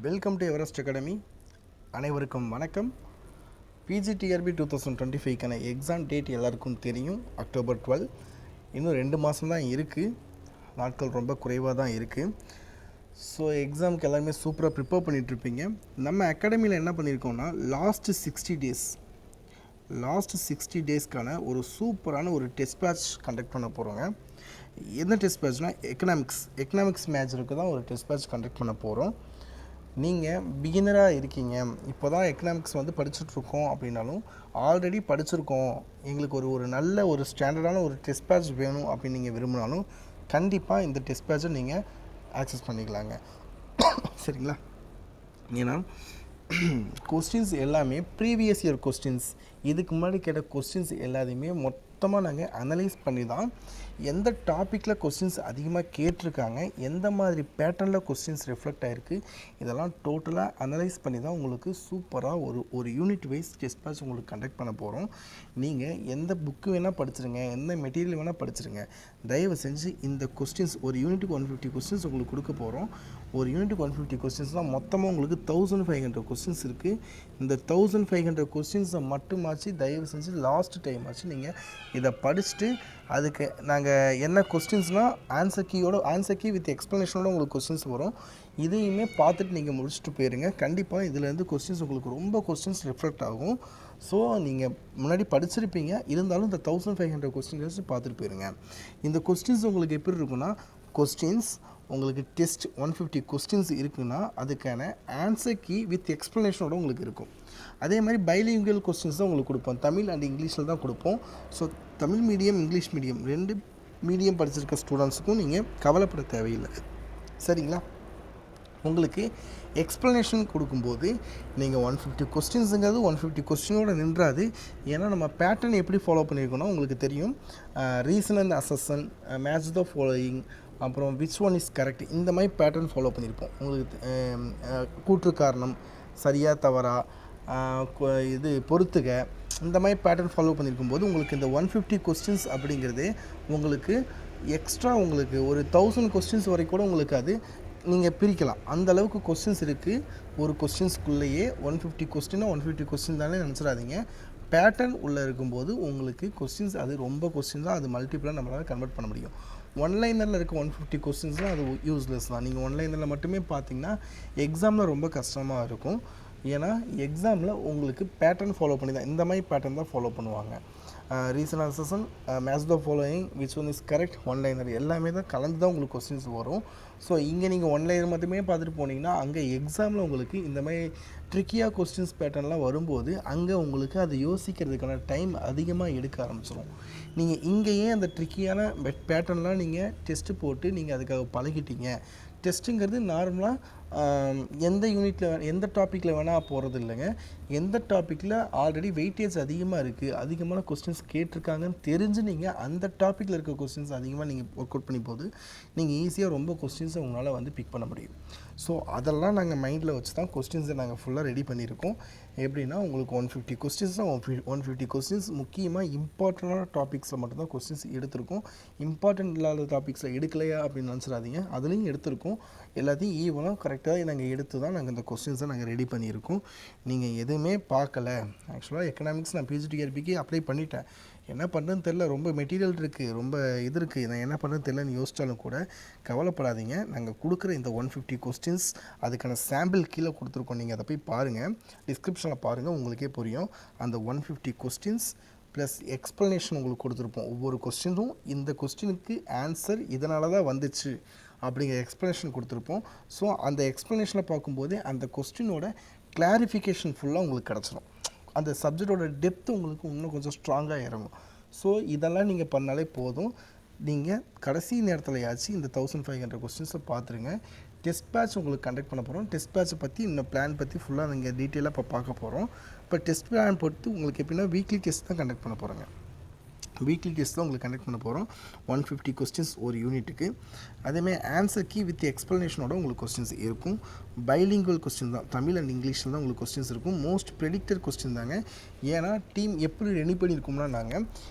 Welcome to Everest academy. அனைவருக்கும் வணக்கம். PGTRB 2025க்கான exam date எல்லாருக்கும் தெரியும். அக்டோபர் 12. இன்னும் 2 மாதம் தான் இருக்குது. நாட்கள் ரொம்ப குறைவாக தான் இருக்குது. ஸோ எக்ஸாமுக்கு எல்லாருமே சூப்பராக ப்ரிப்பேர் பண்ணிகிட்ருப்பீங்க. நம்ம அகாடமியில் என்ன பண்ணியிருக்கோம்னா லாஸ்ட்டு 60 டேஸ்க்கான ஒரு சூப்பரான ஒரு டெஸ்ட் பேட்ச் கண்டக்ட் பண்ண போகிறோங்க. என்ன டெஸ்ட் பேட்ச்னால் எக்கனாமிக்ஸ் மேஜருக்கு தான் ஒரு டெஸ்ட் பேட்ச் கண்டக்ட் பண்ண போகிறோம். நீங்கள் பிகினராக இருக்கீங்க, இப்போ தான் எக்கனாமிக்ஸ் படிச்சுட்ருக்கோம் அப்படின்னாலும், ஆல்ரெடி படிச்சிருக்கோம், எங்களுக்கு ஒரு நல்ல ஒரு ஸ்டாண்டர்டான ஒரு டெஸ்ட் பேட்ச் வேணும் அப்படின்னு நீங்கள் விரும்பினாலும் கண்டிப்பாக இந்த டெஸ்ட் பேட்சை நீங்கள் ஆக்சஸ் பண்ணிக்கலாங்க. சரிங்களா? ஏன்னா கொஸ்டின்ஸ் எல்லாமே ப்ரீவியஸ் இயர் கொஸ்டின்ஸ், இதுக்கு முன்னாடி கேட்ட கொஸ்டின்ஸ் எல்லாத்தையுமே மொத்தமாக நாங்கள் அனலைஸ் பண்ணி தான் எந்த டாப்பிக்கில் கொஸ்டின்ஸ் அதிகமாக கேட்டிருக்காங்க, எந்த மாதிரி பேட்டர்னில் கொஸ்டின்ஸ் ரிஃப்ளெக்ட் ஆகிருக்கு, இதெல்லாம் டோட்டலாக அனலைஸ் பண்ணி தான் உங்களுக்கு சூப்பராக ஒரு யூனிட் வைஸ் டெஸ்ட் பேட்ச் உங்களுக்கு கண்டக்ட் பண்ண போகிறோம். நீங்கள் எந்த புக்கு வேணால் படிச்சிருங்க, எந்த மெட்டீரியல் வேணால் படிச்சிருங்க, தயவு செஞ்சு இந்த கொஸ்டின்ஸ் ஒரு யூனிட்டுக்கு 150 கொஸ்டின்ஸ் உங்களுக்கு கொடுக்க போகிறோம். ஒரு யூனிட்டுக்கு 150 கொஸ்டின்ஸ் தான் மொத்தமாக உங்களுக்கு 1500 கொஸ்டின்ஸ் இருக்குது. இந்த 1500 கொஸ்டின்ஸை மட்டுமாச்சு தயவு செஞ்சு லாஸ்ட் டைம் ஆச்சு நீங்கள் இதை படிச்சுட்டு, அதுக்கு நாங்கள் என்ன கொஸ்டின்ஸ்னால் ஆன்சர் கீ வித் எக்ஸ்ப்ளனேஷனோட உங்களுக்கு கொஸ்டின்ஸ் வரும். இதையுமே பார்த்துட்டு நீங்கள் முடிச்சுட்டு போயிருங்க. கண்டிப்பாக இதுலேருந்து கொஸ்டின்ஸ் உங்களுக்கு ரொம்ப கொஸ்டின்ஸ் ரிஃப்ளெக்ட் ஆகும். ஸோ நீங்கள் முன்னாடி படிச்சிருப்பீங்க, இருந்தாலும் இந்த 1500 கொஸ்டின்ஸ் பார்த்துட்டு போயிருங்க. இந்த கொஸ்டின்ஸ் உங்களுக்கு எப்படி இருக்குன்னா, கொஸ்டின்ஸ் உங்களுக்கு டெஸ்ட் 150 கொஸ்டின்ஸ் இருக்குன்னா அதுக்கான ஆன்சர் கீ வித் எக்ஸ்ப்ளனேஷனோட உங்களுக்கு இருக்கும். அதே மாதிரி பைலிங்குவல் கொஸ்டின்ஸ் தான் உங்களுக்கு கொடுப்போம். தமிழ் அண்ட் இங்கிலீஷில் தான் கொடுப்போம். So Tamil medium, English medium 2 medium படிச்சிருக்க ஸ்டூடெண்ட்ஸுக்கும் நீங்கள் கவலைப்பட தேவையில்லை. சரிங்களா? உங்களுக்கு எக்ஸ்ப்ளனேஷன் கொடுக்கும்போது நீங்கள் 150 கொஸ்டின்ஸுங்கிறது 150 கொஸ்டினோட நின்றாது. ஏன்னா நம்ம பேட்டர்ன் எப்படி ஃபாலோ பண்ணியிருக்கோன்னா உங்களுக்கு தெரியும். Reason and assertion, match the following, அப்புறம் விச் ஒன் இஸ் கரெக்ட், இந்த மாதிரி பேட்டர்ன் ஃபாலோ பண்ணியிருப்போம். உங்களுக்கு கூற்று காரணம், சரியா தவறா, இது பொறுத்துக, இந்த மாதிரி பேட்டர்ன் ஃபாலோ பண்ணியிருக்கும்போது உங்களுக்கு இந்த 150 கொஸ்டின்ஸ் அப்படிங்கிறது உங்களுக்கு எக்ஸ்ட்ரா உங்களுக்கு ஒரு 1000 கொஸ்டின்ஸ் வரைக்கும் கூட உங்களுக்கு அது நீங்கள் பிரிக்கலாம். அந்த அளவுக்கு கொஸ்டின்ஸ் இருக்குது. ஒரு கொஸ்டின்ஸ்குள்ளேயே 150 கொஸ்டின் தானே நினச்சிடாதீங்க. பேட்டர்ன் உள்ளே இருக்கும்போது உங்களுக்கு கொஸ்டின்ஸ் அது ரொம்ப கொஸ்டின் தான், அது மல்டிபிளாக நம்மளால் கன்வெர்ட் பண்ண முடியும். ஒன்லைனரில் இருக்க 150 கொஸ்டின்ஸ்லாம் அது யூஸ்லெஸ் தான். நீங்கள் ஒன்லைனரில் மட்டுமே பார்த்தீங்கன்னா எக்ஸாமில் ரொம்ப கஷ்டமாக இருக்கும். ஏன்னா எக்ஸாமில் உங்களுக்கு பேட்டர்ன் ஃபாலோ பண்ணி தான், இந்த மாதிரி பேட்டர்ன் தான் ஃபாலோ பண்ணுவாங்க. Reason assertion, match the following, which one is correct, one liner எல்லாமே தான் கலந்து தான் உங்களுக்கு கொஸ்டின்ஸ் வரும். ஸோ இங்கே நீங்கள் ஒன்லைனர் மட்டுமே பார்த்துட்டு போனீங்கன்னா அங்கே எக்ஸாமில் உங்களுக்கு இந்த மாதிரி ட்ரிக்கியாக கொஸ்டின்ஸ் பேட்டர்ன்லாம் வரும்போது அங்கே உங்களுக்கு அதை யோசிக்கிறதுக்கான டைம் அதிகமாக எடுக்க ஆரம்பிச்சிடும். நீங்கள் இங்கேயே அந்த ட்ரிக்கியான பேட்டர்ன்லாம் நீங்கள் டெஸ்ட்டு போட்டு நீங்கள் அதுக்காக பழகிட்டீங்க. டெஸ்ட்டுங்கிறது நார்மலாக எந்த யூனிட்டில் எந்த டாப்பிக்கில் வேணால் போகிறது இல்லைங்க. எந்த டாப்பிக்கில் ஆல்ரெடி வெயிட்டேஜ் அதிகமாக இருக்குது, அதிகமான கொஸ்டின்ஸ் கேட்டிருக்காங்கன்னு தெரிஞ்சு நீங்கள் அந்த டாப்பிக்கில் இருக்க கொஸ்டின்ஸ் அதிகமாக நீங்கள் ஒர்க் அவுட் பண்ணி போது நீங்கள் ஈஸியாக ரொம்ப கொஸ்டின்ஸை உங்களால் பிக் பண்ண முடியும். ஸோ அதெல்லாம் நாங்கள் மைண்டில் வச்சு தான் கொஸ்டின்ஸை நாங்கள் ஃபுல்லாக ரெடி பண்ணியிருக்கோம். எப்படின்னா உங்களுக்கு 150 கொஸ்டின்ஸ் தான். 150 கொஸ்டின்ஸ் முக்கியமாக இம்பார்ட்டண்டான டாபிக்ஸில் மட்டும்தான் கொஸ்டின்ஸ் எடுத்திருக்கோம். இம்பார்ட்டன்ட் இல்லாத டாபிக்ஸில் எடுக்கலையா அப்படின்னு நினச்சிடாதீங்க, அதுலேயும் எடுத்திருக்கோம். எல்லாத்தையும் ஈவனாக கரெக்டாக நாங்கள் எடுத்து தான் நாங்கள் இந்த கொஸ்டின்ஸை நாங்கள் ரெடி பண்ணியிருக்கோம். நீங்கள் எதுவுமே பார்க்கல. ஆக்சுவலாக எக்கனாமிக்ஸ் நான் பிஜிடிஆர்பிக்கு அப்ளை பண்ணிட்டேன், என்ன பண்ணுறதுன்னு தெரில, ரொம்ப மெட்டீரியல் இருக்குது, ரொம்ப இது இருக்குது, நான் என்ன பண்ணுறதுன்னு தெரிலன்னு யோசித்தாலும் கூட கவலைப்படாதீங்க. நாங்கள் கொடுக்குற இந்த 150 கொஸ்டின்ஸ் அதுக்கான சாம்பிள் கீழே கொடுத்துருக்கோம். நீங்கள் அதை போய் பாருங்கள், டிஸ்கிரிப்ஷனில் பாருங்கள், உங்களுக்கே புரியும். அந்த 150 கொஸ்டின்ஸ் ப்ளஸ் எக்ஸ்ப்ளனேஷன் உங்களுக்கு கொடுத்துருப்போம். ஒவ்வொரு கொஸ்டினும் இந்த கொஸ்டினுக்கு ஆன்சர் இதனால தான் வந்துச்சு அப்படிங்கிற எக்ஸ்ப்ளனேஷன் கொடுத்துருப்போம். ஸோ அந்த எக்ஸ்ப்ளனேஷனை பார்க்கும்போது அந்த கொஸ்டினோட கிளாரிஃபிகேஷன் ஃபுல்லாக உங்களுக்கு கிடச்சிடும். அந்த சப்ஜெக்டோட டெப்த்து உங்களுக்கு இன்னும் கொஞ்சம் ஸ்ட்ராங்காக இறங்கும். ஸோ இதெல்லாம் நீங்கள் பண்ணாலே போதும். நீங்கள் கடைசி நேரத்தில்யாச்சும் இந்த 1500 கொஸ்டின்ஸை பார்த்துருங்க. டெஸ்ட் பேட்ச் உங்களுக்கு கண்டக்ட் பண்ண போகிறோம். டெஸ்ட் பேட்சை பற்றி இன்னும் பிளான் பற்றி ஃபுல்லாக நீங்கள் டீட்டெயிலாக இப்போ பார்க்க போகிறோம். இப்போ டெஸ்ட் பிளான் பொறுத்து உங்களுக்கு எப்படின்னா வீக்லி டெஸ்ட் தான் கண்டக்ட் பண்ண போகிறாங்க. வீக்லி டெஸ்ட் தான் உங்களுக்கு கண்டக்ட் பண்ண போகிறோம். 150 கொஸ்டின்ஸ் ஒரு யூனிட்டுக்கு. அதேமாதிரி ஆன்சர் கீ வித் எக்ஸ்ப்ளனேஷனோட உங்களுக்கு கொஸ்டின்ஸ் இருக்கும். பைலிங்குவல் கொஸ்டின் தான், தமிழ் அண்ட் இங்கிலீஷில் தான் உங்களுக்கு கொஸ்டின்ஸ் இருக்கும். மோஸ்ட் ப்ரெடிக்டட் கொஸ்டின் தாங்க. ஏன்னா டீம் எப்படி ரெடி பண்ணியிருக்கோம்னா நாங்கள்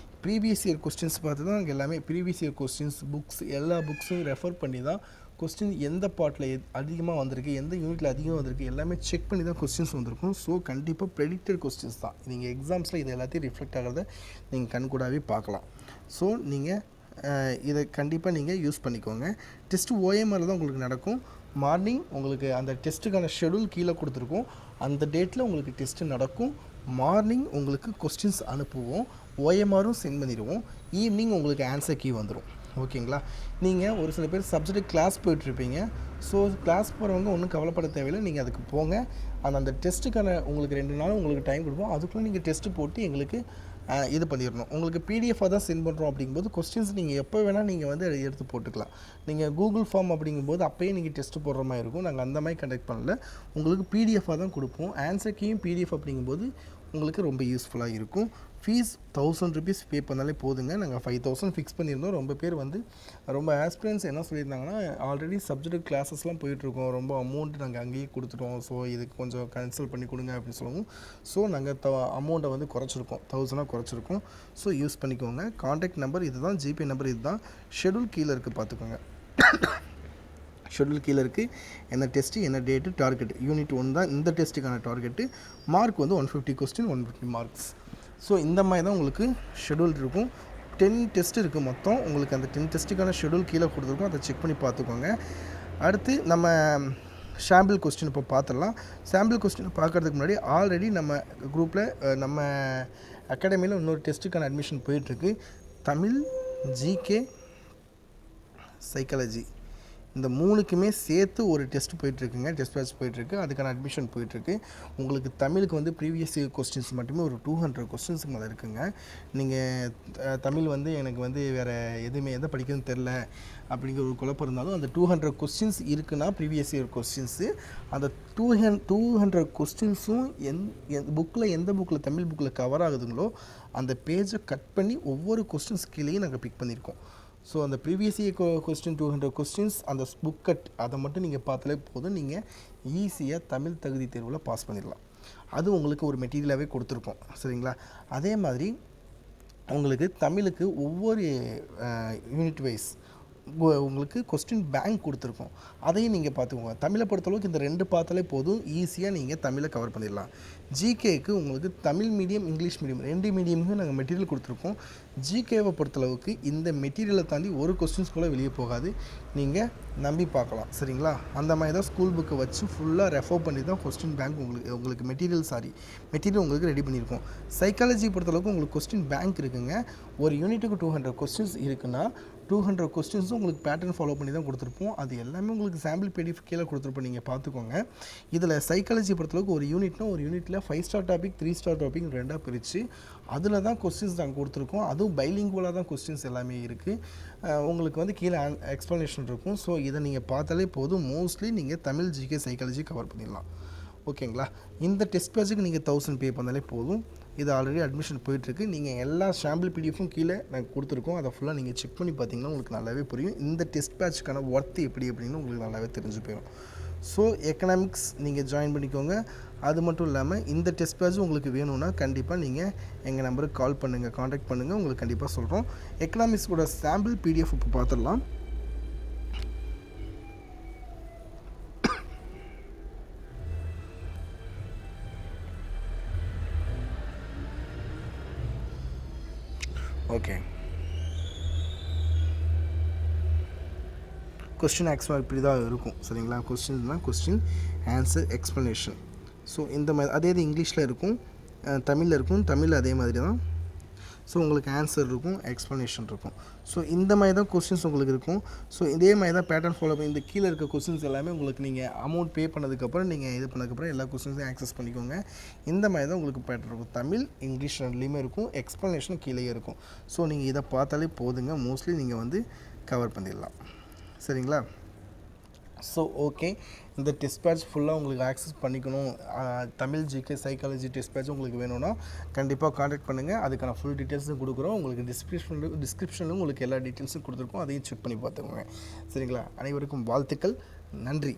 ப்ரீவியஸ் இயர் கொஸ்டின்ஸ் பார்த்து தான் நாங்கள் எல்லாமே ப்ரீவியஸ் இயர் கொஸ்டின்ஸ் புக்ஸ் எல்லா புக்ஸும் ரெஃபர் பண்ணி தான் கொஸ்டின் எந்த பார்ட்டில் அதிகமாக வந்திருக்கு, எந்த யூனிட்டில் அதிகமாக வந்திருக்கு எல்லாமே செக் பண்ணி தான் கொஸ்டின்ஸ் வந்திருக்கும். ஸோ கண்டிப்பாக ப்ரெடிக்டட் கொஸ்டின்ஸ் தான். நீங்கள் எக்ஸாம்ஸில் இது எல்லாத்தையும் ரிஃப்ளெக்ட் ஆகிறத நீங்கள் கண்கூடாவே பார்க்கலாம். ஸோ நீங்கள் இதை கண்டிப்பாக நீங்கள் யூஸ் பண்ணிக்கோங்க. டெஸ்ட்டு ஓஎம்ஆரில் தான் உங்களுக்கு நடக்கும். மார்னிங் உங்களுக்கு அந்த டெஸ்ட்டுக்கான ஷெடியூல் கீழே கொடுத்துருக்கோம். அந்த டேட்டில் உங்களுக்கு டெஸ்ட்டு நடக்கும். மார்னிங் உங்களுக்கு கொஸ்டின்ஸ் அனுப்புவோம், ஓஎம்ஆரும் சென்ட் பண்ணிடுவோம். ஈவினிங் உங்களுக்கு ஆன்சர் கீ வந்துடும். ஓகேங்களா? நீங்கள் ஒரு சில பேர் சப்ஜெக்ட் கிளாஸ் போயிட்டுருப்பீங்க. ஸோ கிளாஸ் போகிறவங்க ஒன்றும் கவலைப்பட தேவையில்லை. நீங்கள் அதுக்கு போங்க. அந்த டெஸ்ட்டுக்கான உங்களுக்கு 2 நாள் உங்களுக்கு டைம் கொடுப்போம். அதுக்குள்ளே நீங்கள் டெஸ்ட்டு போட்டு எங்களுக்கு இது பண்ணிடணும். உங்களுக்கு பிடிஎஃபாக தான் சென்ட் பண்ணுறோம். அப்படிங்கும்போது கொஸ்டின்ஸ் நீங்கள் எப்போ வேணால் நீங்கள் வந்து எடுத்து போட்டுக்கலாம். நீங்கள் கூகுள் ஃபார்ம் அப்படிங்கும்போது அப்போயே நீங்கள் டெஸ்ட்டு போடுற மாதிரி இருக்கும். நாங்கள் அந்த மாதிரி கண்டக்ட் பண்ணல. உங்களுக்கு பிடிஎஃபாக தான் கொடுப்போம். ஆன்சர் கீயும் பிடிஎஃப் அப்படிங்கும்போது உங்களுக்கு ரொம்ப யூஸ்ஃபுல்லாக இருக்கும். ஃபீஸ் 1000 rupees பே பண்ணாலே போதுங்க. நாங்கள் 5000 ஃபிக்ஸ் பண்ணியிருந்தோம். ரொம்ப பேர் வந்து ரொம்ப ஆஸ்பிரன்ஸ் என்ன சொல்லியிருந்தாங்கன்னா, ஆல்ரெடி சப்ஜெக்ட் கிளாஸஸ்லாம் போயிட்டுருக்கோம், ரொம்ப அமௌண்ட் நாங்கள் அங்கேயே கொடுத்துட்டோம், ஸோ இதுக்கு கொஞ்சம் கேன்சல் பண்ணி கொடுங்க அப்படின்னு சொல்லுவோம். ஸோ நாங்கள் அமௌண்ட்டை வந்து குறைச்சிருக்கோம், 1000 குறைச்சிருக்கோம். ஸோ யூஸ் பண்ணிக்கோங்க. கான்டாக்ட் நம்பர் இது தான், ஜிபே நம்பர் இது தான். ஷெடியூல் கீழே இருக்குது பார்த்துக்கோங்க. ஷெடியூல் கீழே இருக்குது. என்ன டெஸ்ட்டு, என்ன டேட்டு, டார்கெட். யூனிட் 1 தான் இந்த டெஸ்ட்டுக்கான டார்கெட்டு. மார்க் வந்து 150 கொஸ்டின், 150 மார்க்ஸ். ஸோ இந்த மாதிரி தான் உங்களுக்கு ஷெடியூல் இருக்கும். 10 டெஸ்ட் இருக்குது மொத்தம். உங்களுக்கு அந்த 10 டெஸ்ட்டுக்கான ஷெடியூல் கீழே கொடுத்துருக்கோம். அதை செக் பண்ணி பார்த்துக்கோங்க. அடுத்து நம்ம சாம்பிள் கொஸ்டின் இப்போ பார்த்துடலாம். சாம்பிள் கொஸ்டினை பார்க்குறதுக்கு முன்னாடி ஆல்ரெடி நம்ம குரூப்பில் நம்ம அகாடமியில் இன்னொரு டெஸ்ட்டுக்கான அட்மிஷன் போயிட்டுருக்கு. தமிழ், ஜிகே, சைக்காலஜி இந்த 3க்குமே சேர்த்து ஒரு டெஸ்ட் போயிட்டுருக்குங்க. டெஸ்ட் பேட்ச் போயிட்டுருக்கு. அதுக்கான அட்மிஷன் போயிட்டுருக்கு. உங்களுக்கு தமிழுக்கு வந்து ப்ரீவியஸ் இயர் கொஸ்டின்ஸ் மட்டுமே ஒரு 200 கொஸ்டின்ஸுக்கு மேலே இருக்குங்க. நீங்கள் தமிழ் வந்து எனக்கு வந்து வேறு எதுவுமே எதை படிக்கிறதுன்னு தெரில அப்படிங்கிற ஒரு குழப்பம் இருந்தாலும் அந்த 200 கொஸ்டின்ஸ் இருக்குன்னா ப்ரீவியஸ் இயர் கொஸ்டின்ஸு. அந்த 200 கொஸ்டின்ஸும் புக்கில் எந்த புக்கில் தமிழ் புக்கில் கவர் ஆகுதுங்களோ அந்த பேஜை கட் பண்ணி ஒவ்வொரு கொஸ்டின்ஸ் கீழேயும் நாங்கள் பிக் பண்ணியிருக்கோம். ஸோ அந்த ப்ரீவியஸ் இயர் கொஸ்டின் 200 கொஸ்டின்ஸ் அந்த புக் கட் அதை மட்டும் நீங்கள் பார்த்தாலே போதும். நீங்கள் ஈஸியாக தமிழ் தகுதி தேர்வில் பாஸ் பண்ணிடலாம். அது உங்களுக்கு ஒரு மெட்டீரியலாகவே கொடுத்துருக்கோம். சரிங்களா? அதே மாதிரி உங்களுக்கு தமிழுக்கு ஒவ்வொரு யூனிட் வைஸ் உங்களுக்கு கொஸ்டின் பேங்க் கொடுத்துருக்கோம். அதையும் நீங்கள் பார்த்துக்கோங்க. தமிழை பொறுத்தளவுக்கு இந்த 2 பார்த்தாலே போதும், ஈஸியாக நீங்கள் தமிழை கவர் பண்ணிடலாம். ஜிகேக்கு உங்களுக்கு தமிழ் மீடியம், இங்கிலீஷ் மீடியம் 2 மீடியமுக்கும் நாங்கள் மெட்டீரியல் கொடுத்துருக்கோம். ஜிகேவை பொறுத்தளவுக்கு இந்த மெட்டீரியலை தாண்டி ஒரு கொஸ்டின்ஸ் கூட வெளியே போகாது. நீங்கள் நம்பி பார்க்கலாம். சரிங்களா? அந்த மாதிரி தான் ஸ்கூல் புக்கை வச்சு ஃபுல்லாக ரெஃபர் பண்ணி தான் கொஸ்டின் பேங்க் உங்களுக்கு மெட்டீரியல் உங்களுக்கு ரெடி பண்ணியிருக்கோம். சைக்காலஜி பொறுத்தளவுக்கு உங்களுக்கு கொஸ்டின் பேங்க் இருக்குங்க. ஒரு யூனிட்டுக்கு 200 கொஸ்டின்ஸ் இருக்குன்னா 200 கொஸ்டின்ஸும் உங்களுக்கு பேட்டர்ன் ஃபாலோ பண்ணி தான் கொடுத்துருப்போம். அது எல்லாமே உங்களுக்கு சாம்பிள் பிடிஎஃப் கீழே கொடுத்துருப்போம். நீங்கள் பார்த்துக்கோங்க. இதில் சைக்காலஜி பொறுத்தளவுக்கு ஒரு யூனிட்டில் 5 ஸ்டார் டாபிக், 3 ஸ்டார் டாபிக் 2ஆக பிரித்து அதில் தான் கொஸ்டின்ஸ் நாங்கள் கொடுத்துருக்கோம். அதுவும் பைலிங்குவலாக தான் கொஸ்டின்ஸ் எல்லாமே இருக்குது. உங்களுக்கு வந்து கீழே எக்ஸ்ப்ளனேஷன் இருக்கும். ஸோ இதை நீங்கள் பார்த்தாலே போதும். மோஸ்ட்லி நீங்கள் தமிழ், ஜிகே, சைக்காலஜி கவர் பண்ணிடலாம். ஓகேங்களா? இந்த டெஸ்ட் பேட்சுக்கு நீங்கள் 1000 பே பண்ணாலே போதும். இது ஆல்ரெடி அட்மிஷன் போயிட்டுருக்கு. நீங்கள் எல்லா சாம்பிள் பிடிஎஃப்பும் கீழே நாங்கள் கொடுத்துருக்கோம். அதை ஃபுல்லாக நீங்கள் செக் பண்ணி பார்த்தீங்கன்னா உங்களுக்கு நல்லாவே புரியும். இந்த டெஸ்ட் பேட்சுக்கான ஒர்த்து எப்படி அப்படின்னு உங்களுக்கு நல்லாவே தெரிஞ்சு போயிடும். ஸோ எக்கனாமிக்ஸ் நீங்கள் ஜாயின் பண்ணிக்கோங்க. அது மட்டும் இல்லாமல் இந்த டெஸ்ட் பேட்ச் உங்களுக்கு வேணும்னா கண்டிப்பாக நீங்கள் எங்கள் நம்பருக்கு கால் பண்ணுங்கள், காண்டாக்ட் பண்ணுங்கள். உங்களுக்கு கண்டிப்பாக சொல்கிறோம். எக்கனாமிக்ஸோட சாம்பிள் பிடிஎஃப் இப்போ பார்த்துடலாம். ஓகே, கொஸ்டின் ஆக்சுவலாக இப்படி தான் இருக்கும். சரிங்களா? Question answer explanation. ஸோ இந்த மாதிரி அதே இது இங்கிலீஷில் இருக்கும், தமிழில் இருக்கும். தமிழில் அதே மாதிரி தான். ஸோ உங்களுக்கு ஆன்சர் இருக்கும், எக்ஸ்ப்ளனேஷன் இருக்கும். ஸோ இந்த மாதிரி தான் கொஸ்டின்ஸ் உங்களுக்கு இருக்கும். ஸோ இதே மாதிரி தான் பேட்டர்ன் ஃபாலோ பண்ணி இந்த கீழே இருக்க கொஸ்டின்ஸ் எல்லாமே உங்களுக்கு நீங்கள் அமௌண்ட் பே பண்ணதுக்கப்புறம் நீங்கள் இது பண்ணதுக்கப்புறம் எல்லா கொஸ்டின்ஸையும் ஆக்சஸ் பண்ணிக்கோங்க. இந்த மாதிரி தான் உங்களுக்கு பேட்டர்ன் இருக்கும். தமிழ், இங்கிலீஷ் ரெண்டுலேயுமே இருக்கும். எக்ஸ்ப்ளனேஷன் கீழே இருக்கும். ஸோ நீங்கள் இதை பார்த்தாலே போதுங்க. மோஸ்ட்லி நீங்கள் வந்து கவர் பண்ணிடலாம். சரிங்களா? ஸோ ஓகே, இந்த டெஸ்ட் பேட்ச் ஃபுல்லாக உங்களுக்கு ஆக்சஸ் பண்ணிக்கணும், Tamil, GK, psychology test batch உங்களுக்கு வேணும்னா கண்டிப்பாக காண்டாக்ட் பண்ணுங்கள். அதுக்கான ஃபுல் டீட்டெயில்ஸும் கொடுக்குறோம். உங்களுக்கு டிஸ்கிரிப்ஷனில் உங்களுக்கு எல்லா டீட்டெயில்ஸும் கொடுத்துருக்கோம். அதையும் செக் பண்ணி பார்த்துக்கோங்க. சரிங்களா? அனைவருக்கும் வாழ்த்துக்கள். நன்றி.